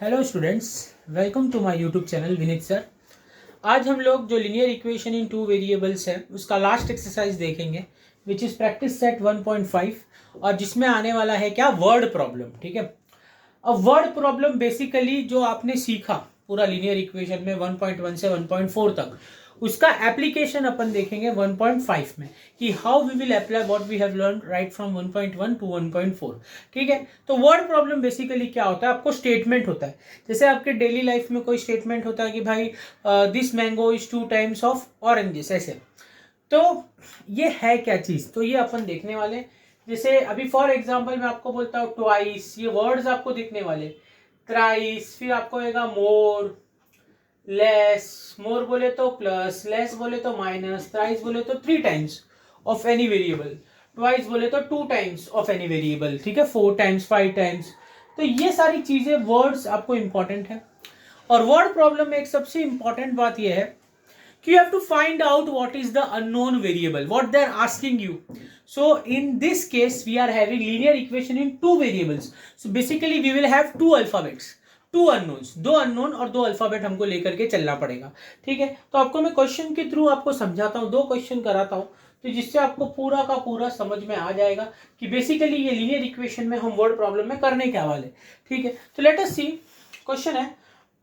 Hello students, welcome to my YouTube channel Vineet sir. आज हम लोग जो linear equation in two variables है उसका लास्ट एक्सरसाइज देखेंगे विच इज़ प्रैक्टिस सेट 1.5 और जिसमें आने वाला है क्या, वर्ड प्रॉब्लम। ठीक है, अब वर्ड प्रॉब्लम बेसिकली जो आपने सीखा पूरा लीनियर इक्वेशन में 1.1 से 1.4 तक, उसका एप्लीकेशन अपन देखेंगे 1.5 में कि how we will apply what we have learn right from 1.1 to 1.4। ठीक है, तो वर्ड प्रॉब्लम बेसिकली क्या होता है, आपको स्टेटमेंट होता है। जैसे आपके डेली लाइफ में कोई स्टेटमेंट होता है कि भाई this mango is 2 times of oranges, ऐसे। तो ये है क्या चीज़, तो ये अपन देखने वाले। जैसे अभी फॉर एग्जांपल मैं आपको बोलता हूँ ट्वाइस, ये वर्ड्स आपको दिखने वाले। थ्राइस, फिर आपको आएगा मोर, लेस, मोर बोले तो प्लस, लेस बोले तो माइनस, थ्राइस बोले तो 3 times of any variable, twice बोले तो 2 टाइम्स ऑफ एनी वेरिएबल। ठीक है, 4 टाइम्स, 5 टाइम्स। तो ये सारी चीजें वर्ड्स आपको इंपॉर्टेंट है। और वर्ड प्रॉब्लम में एक सबसे इंपॉर्टेंट बात यह है you have to find out what is the unknown variable, what they are asking you. So in this case we are having linear equation in two variables, so basically we will have two alphabets, two unknowns, दो unknown और दो alphabet हमको लेकर के चलना पड़ेगा। ठीक है, तो आपको मैं क्वेश्चन के थ्रू आपको समझाता हूँ, दो क्वेश्चन कराता हूँ, तो जिससे आपको पूरा का पूरा समझ में आ जाएगा कि बेसिकली ये लीनियर इक्वेशन में हम वर्ड प्रॉब्लम में करने क्या वाले। ठीक है, तो लेट अस सी। क्वेश्चन है,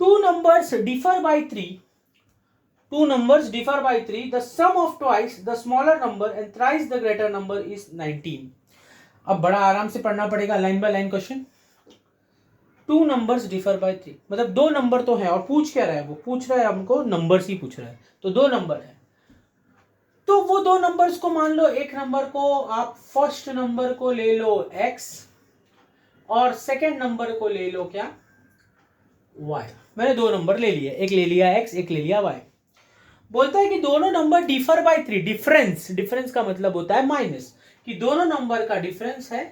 two numbers differ by 3, two numbers differ by 3, the sum of twice the smaller number and thrice the greater number is 19। अब बड़ा आराम से पढ़ना पड़ेगा, line by line question. Two numbers differ by 3 मतलब दो number तो है, और पूछ क्या रहा है, वो पूछ रहा है हमको नंबर्स ही पूछ रहा है, तो दो नंबर है। तो वो दो नंबर्स को मान लो, एक नंबर को आप फर्स्ट नंबर को ले लो x और सेकेंड नंबर को ले लो क्या, y। मैंने दो नंबर ले लिए, एक ले लिया x, एक ले लिया y। बोलता है कि दोनों number differ by 3, difference, difference का मतलब होता है माइनस, कि दोनों नंबर का डिफरेंस है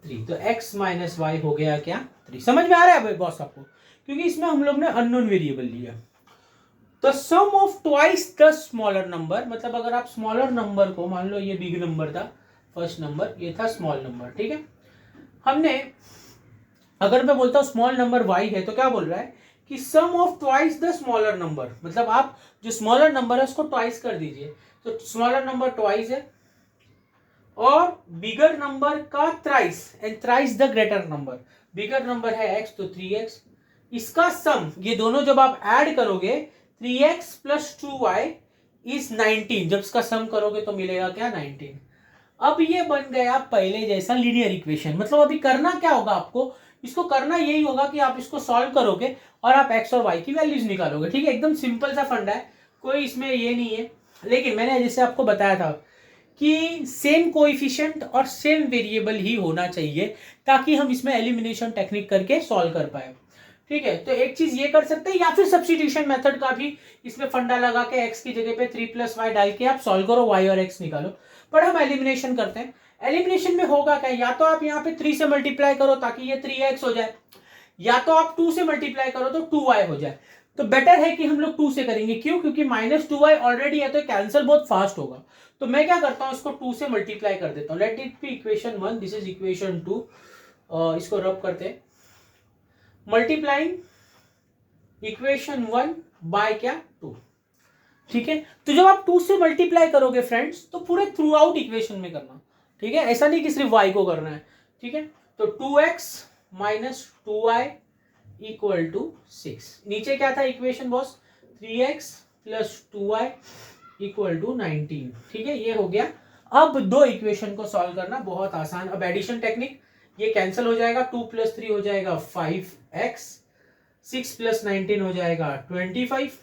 3, तो x माइनस वाई हो गया क्या, 3। समझ में आ रहा है बॉस आपको, क्योंकि इसमें हम लोग ने अननोन वेरिएबल लिया। तो sum of twice the smaller number, मतलब अगर आप स्मॉलर नंबर को मान लो, ये बिग नंबर था फर्स्ट नंबर, ये था स्मॉल नंबर। ठीक है, हमने, अगर मैं बोलता हूं स्मॉल नंबर y है, तो क्या बोल रहा है कि sum of twice the smaller number, मतलब आप जो स्मॉलर नंबर है उसको ट्वाइस कर दीजिए, तो स्मॉलर नंबर ट्वाइस है और बिगर नंबर का thrice, and thrice the greater number. Bigger number है x, तो 3x, इसका सम, ये दोनों जब आप ऐड करोगे 3x प्लस 2y इज 19, जब इसका सम करोगे तो मिलेगा क्या, 19। अब ये बन गया पहले जैसा लीनियर इक्वेशन। मतलब अभी करना क्या होगा आपको, इसको करना यही होगा कि आप इसको सॉल्व करोगे और आप x और y की वैल्यूज निकालोगे। ठीक है, एकदम सिंपल सा फंडा है, कोई इसमें ये नहीं है। लेकिन मैंने जैसे आपको बताया था कि सेम कोएफिशिएंट और सेम वेरिएबल ही होना चाहिए, ताकि हम इसमें एलिमिनेशन टेक्निक करके सॉल्व कर पाए। ठीक है, तो एक चीज ये कर सकते हैं, या फिर सब्स्टिट्यूशन मेथड का भी इसमें फंडा लगा के x की जगह पे 3 प्लस वाई डाल के आप सॉल्व करो, y और x निकालो। पर हम एलिमिनेशन करते हैं। एलिमिनेशन में होगा क्या, या तो आप यहाँ पे 3 से मल्टीप्लाई करो ताकि ये 3x हो जाए, या तो आप 2 से मल्टीप्लाई करो तो 2y हो जाए। तो बेटर है कि हम लोग 2 से करेंगे, क्यों, क्योंकि माइनस 2y ऑलरेडी है, तो कैंसिल बहुत फास्ट होगा। तो मैं क्या करता हूँ, इसको 2 से मल्टीप्लाई कर देता हूँ। Let it be equation 1, this is equation 2। इसको रब करते हैं, मल्टीप्लाइंग इक्वेशन 1 बाय क्या, 2। ठीक है, तो जब आप 2 से मल्टीप्लाई करोगे फ्रेंड्स, तो पूरे थ्रू आउट इक्वेशन में करना। ठीक है, ऐसा नहीं कि सिर्फ y को करना है। ठीक है, तो 2x minus 2y equal to 6। नीचे क्या था equation boss, 3x plus 2y equal to 19। ठीक है, ये हो गया। अब दो इक्वेशन को सॉल्व करना बहुत आसान। अब एडिशन टेक्निक, ये कैंसिल हो जाएगा, 2 प्लस 3 हो जाएगा 5x, 6 प्लस 19 हो जाएगा 25,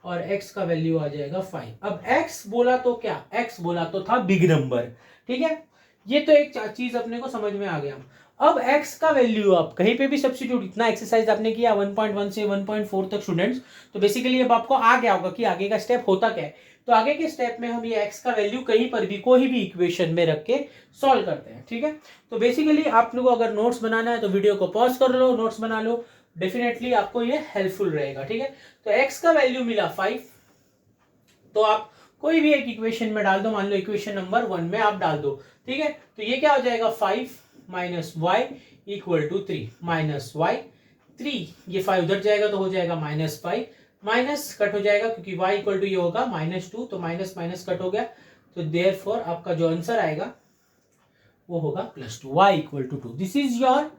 और x का वैल्यू आ जाएगा 5। अब x बोला तो क्या, x बोला तो था बिग नंबर। ठीक है, ये तो एक चीज अपने को समझ में आ गया। अब x का वैल्यू आप कहीं पे भी सब्स्टिट्यूट, इतना एक्सरसाइज आपने किया 1.1 से 1.4 तक स्टूडेंट्स, तो बेसिकली अब आपको आ गया होगा कि आगे का स्टेप होता क्या है। तो आगे के स्टेप में हम ये x का वैल्यू कहीं पर भी कोई भी इक्वेशन में रख के सॉल्व करते हैं। ठीक है, तो बेसिकली आप लोगों को अगर नोट्स बनाना है तो वीडियो को पॉज कर लो, नोट्स बना लो, डेफिनेटली आपको ये हेल्पफुल रहेगा। ठीक है, तो x का वैल्यू मिला 5, तो आप कोई भी एक इक्वेशन में डाल दो, मान लो इक्वेशन नंबर 1 में आप डाल दो। ठीक है, तो ये क्या हो जाएगा, 5 minus Y equal to 3, minus Y 3, ये 5 उधर जाएगा तो हो जाएगा -5, माइनस कट हो जाएगा क्योंकि y इक्वल टू ये होगा -2, तो माइनस माइनस कट हो गया, तो देयरफॉर आपका जो आंसर आएगा वो होगा +2, y equal to 2। This is your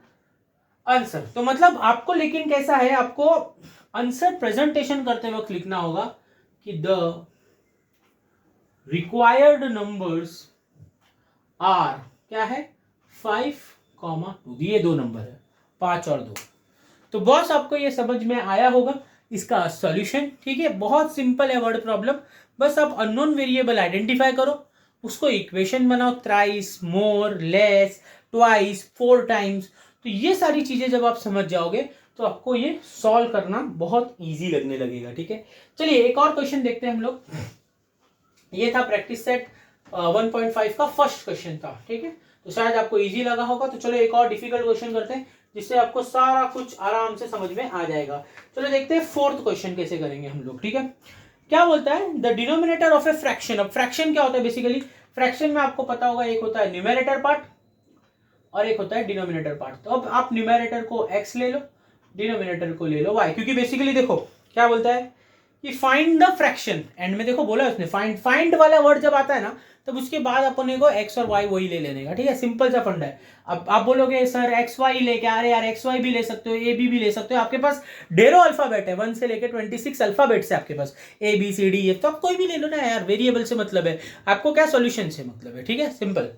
answer. तो मतलब आपको लेकिन कैसा है, आपको आंसर प्रेजेंटेशन करते वक्त लिखना होगा कि द रिक्वायर्ड नंबर्स आर क्या है 5, 2, ये 2 नंबर है 5 और 2। तो बॉस आपको ये समझ में आया होगा इसका सॉल्यूशन। ठीक है, बहुत सिंपल है वर्ड प्रॉब्लम। बस आप अननोन वेरिएबल आइडेंटिफाई करो, उसको इक्वेशन बनाओ, थ्राइस, मोर, लेस, ट्वाइस, 4 टाइम्स। तो ये सारी चीजें जब आप समझ जाओगे तो आपको ये सॉल्व करना बहुत इजी लगने लगेगा। ठीक है, चलिए एक और क्वेश्चन देखते हैं हम लोग। ये था प्रैक्टिस सेट 1.5 का फर्स्ट क्वेश्चन था। ठीक है, तो शायद आपको इजी लगा होगा। तो चलो एक और डिफिकल्ट क्वेश्चन करते हैं जिससे आपको सारा कुछ आराम से समझ में आ जाएगा। चलो देखते हैं फोर्थ क्वेश्चन कैसे करेंगे हम लोग। ठीक है, क्या बोलता है, the denominator of a fraction. अब फ्रैक्शन क्या होता है, बेसिकली फ्रैक्शन में आपको पता होगा एक होता है न्यूमरेटर पार्ट और एक होता है डिनोमिनेटर पार्ट। तो अब आप न्यूमरेटर को x ले लो, डिनोमिनेटर को ले लो y, क्योंकि बेसिकली देखो क्या बोलता है कि फाइंड द फ्रैक्शन। एंड में देखो बोला उसने फाइंड वाला वर्ड जब आता है ना, तब उसके बाद अपने को x और y वही ले लेने का। ठीक है, सिंपल सा फंडा है। अब आप बोलोगे सर एक्स वाई लेके अरे यार एक्स वाई भी ले सकते हो, ए बी भी ले सकते हो, आपके पास ढेरों अल्फाबेट है, 1 से लेके 26 अल्फाबेट्स है आपके पास, A B C D F, तो आप कोई भी ले लो ना यार, वेरिएबल से मतलब है, आपको क्या सॉल्यूशन से मतलब है। ठीक है, सिंपल।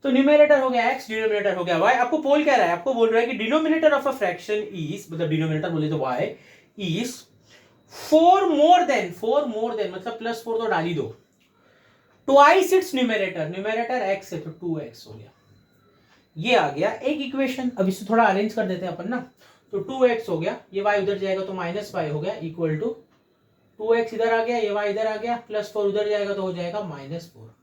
तो न्यूमरेटर हो गया x, डिनोमिनेटर हो गया y। आपको पोल कह रहा है, आपको बोल रहा है कि denominator of a fraction is, मतलब डिनोमिनेटर बोले तो y इज 4 मोर देन मतलब +4 तो डाल ही दो, twice its numerator, numerator x है तो 2x हो गया। ये आ गया एक इक्वेशन। अब इसे थोड़ा अरेंज कर देते हैं अपन ना, तो 2x हो गया, ये y उधर जाएगा तो -y हो गया, इक्वल टू 2x इधर आ गया, ये y इधर आ गया, +4 उधर जाएगा तो हो जाएगा -4।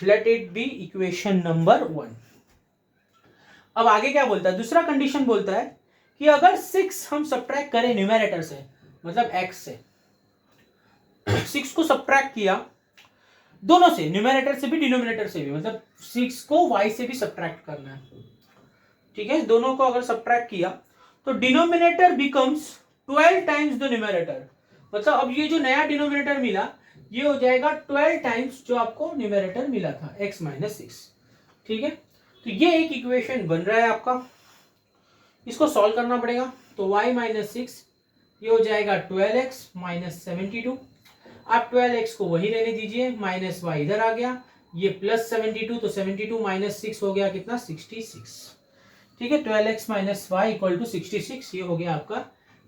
Let it be equation number 1। अब आगे क्या बोलता है, दूसरा कंडीशन बोलता है कि अगर 6 हम सब्ट्रैक्ट करें न्यूमरेटर से, मतलब x से 6 को सब्ट्रैक्ट किया दोनों से, न्यूमरेटर से भी डिनोमिनेटर से भी, मतलब 6 को y से भी सब्ट्रैक्ट करना है। ठीक है, दोनों को अगर सब्ट्रैक्ट किया तो denominator becomes 12 times the numerator. मतलब अब ये जो नया डिनोमिनेटर मिला ये हो जाएगा 12 टाइम्स जो आपको न्यूमरेटर मिला था x - 6। ठीक है, तो ये एक इक्वेशन बन रहा है आपका, इसको सॉल्व करना पड़ेगा। तो y - 6 ये हो जाएगा 12x - 72। आप 12x को वही रहने दीजिए, -y इधर आ गया, ये +72, तो 72 - 6 हो गया कितना 66। ठीक है, 12x - y = 66, ये हो गया आपका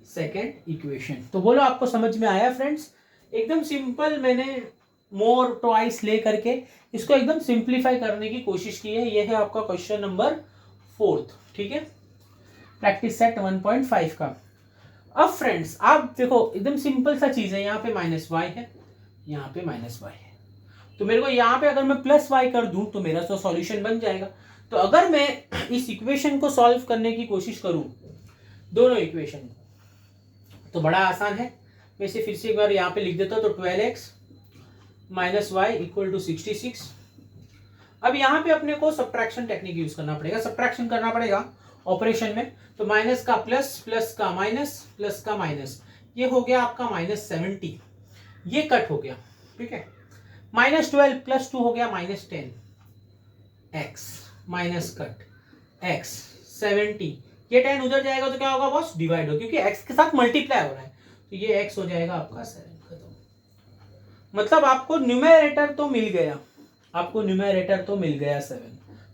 सेकेंड इक्वेशन। तो बोलो आपको समझ में आया फ्रेंड्स? एकदम सिंपल, मैंने मोर ट्वाइस ले करके इसको एकदम सिंप्लीफाई करने की कोशिश की है। ये है आपका क्वेश्चन नंबर 4। ठीक है, प्रैक्टिस सेट 1.5 का। अब फ्रेंड्स आप देखो एकदम सिंपल सा चीज है, यहाँ पे -y है, यहाँ पे -y है, तो मेरे को यहाँ पे अगर मैं +y कर दूं तो मेरा तो सॉल्यूशन बन जाएगा। तो अगर मैं इस इक्वेशन को सॉल्व करने की कोशिश करूं, दोनों इक्वेशन, तो बड़ा आसान है। मैं इसे फिर से एक बार यहाँ पे लिख देता हूँ, तो 12x - y = 66। अब यहाँ पे अपने को सब्ट्रैक्शन टेक्निक यूज करना पड़ेगा, सब्ट्रैक्शन करना पड़ेगा ऑपरेशन में। तो माइनस का प्लस, प्लस का माइनस, प्लस का माइनस, ये हो गया आपका -70, ये कट हो गया। ठीक है, -12 + 2 हो गया -10, x माइनस कट x 70, ये 10 उधर जाएगा तो क्या होगा बॉस, डिवाइड हो, क्योंकि x के साथ मल्टीप्लाई हो रहा है, तो ये x हो जाएगा आपका 7। खत्म। मतलब आपको न्यूमरेटर तो मिल गया, आपको न्यूमरेटर तो मिल गया 7।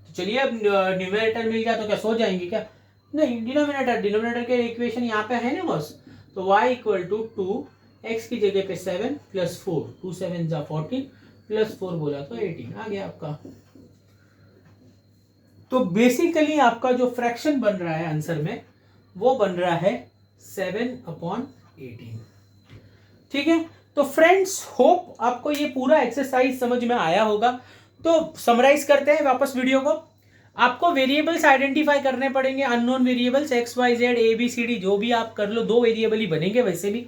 तो चलिए अब न्यूमरेटर मिल गया तो क्या सो जाएंगे क्या? नहीं, डिनोमिनेटर के इक्वेशन यहाँ पे है ना बॉस। तो y = 2, x की जगह पे 7 + 4, 2 7 = 14 + 4 बोला तो 18 आ गया आपका। तो बेसिकली आपका जो फ्रैक्शन बन रहा है आंसर में, वो बन रहा है 7/18। ठीक है, तो फ्रेंड्स होप आपको ये पूरा एक्सरसाइज समझ में आया होगा। तो समराइज करते हैं वापस वीडियो को। आपको वेरिएबल्स आइडेंटिफाई करने पड़ेंगे, unknown variables x y z a b c d, जो भी आप कर लो, 2 वेरिएबल ही बनेंगे वैसे भी।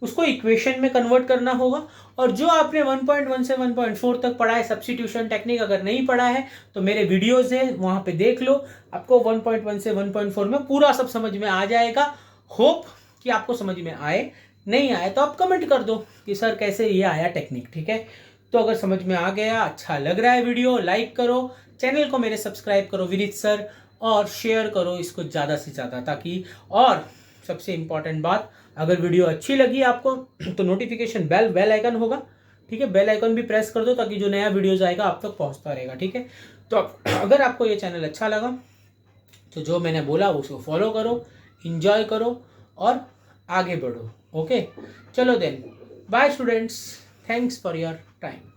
उसको इक्वेशन में कन्वर्ट करना होगा। और जो आपने 1.1 से 1.4 तक पढ़ा है, सब्स्टिट्यूशन टेक्निक अगर नहीं पढ़ा है तो मेरे वीडियोस है वहाँ पे देख लो, आपको 1.1 से 1.4 में पूरा सब समझ में आ जाएगा। होप कि आपको समझ में आए, नहीं आए तो आप कमेंट कर दो कि सर कैसे ये आया टेक्निक, ठीक है। तो अगर समझ में आ गया, अच्छा लग रहा है वीडियो, लाइक करो, चैनल को मेरे सब्सक्राइब करो विनीत सर, और शेयर करो इसको ज़्यादा से ज़्यादा, ताकि, और सबसे इम्पॉर्टेंट बात, अगर वीडियो अच्छी लगी आपको तो नोटिफिकेशन बेल आइकन होगा, ठीक है, बेल आइकन भी प्रेस कर दो ताकि जो नया वीडियोस आएगा आप तक पहुंचता रहेगा, ठीक है। तो अगर आपको ये चैनल अच्छा लगा तो जो मैंने बोला उसको फॉलो करो, इंजॉय करो और आगे बढ़ो। ओके, चलो then, bye students, thanks for your time.